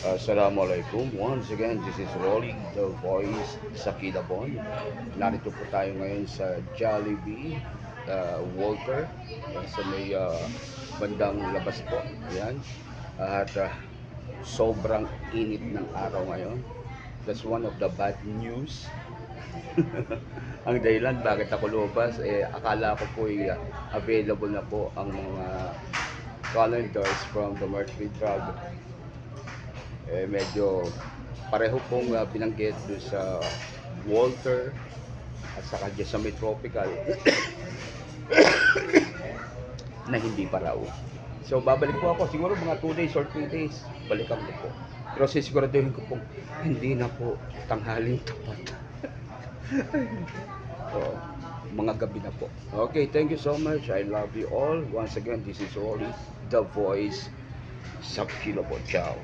Assalamualaikum. Once again, this is Rolly, the voice sa Kidabon. Narito po tayo ngayon sa Jollibee, Walter, sa may bandang labas po. Ayan. At sobrang init ng araw ngayon. That's one of the bad news. Ang dahilan bakit ako lumabas, akala ko po available na po ang mga calendars from the Mercury Drug. Medyo pareho pong binanggit doon sa Walter at saka dyan sa may tropical na hindi pa raw. So babalik po ako siguro mga 2 days or 3 days. Balikan ko po. Pero sisiguraduhin ko po hindi na po tanghaling tapat. So, mga gabi na po. Okay, thank you so much. I love you all. Once again, this is Rolly, the voice sa Kilo po. Ciao.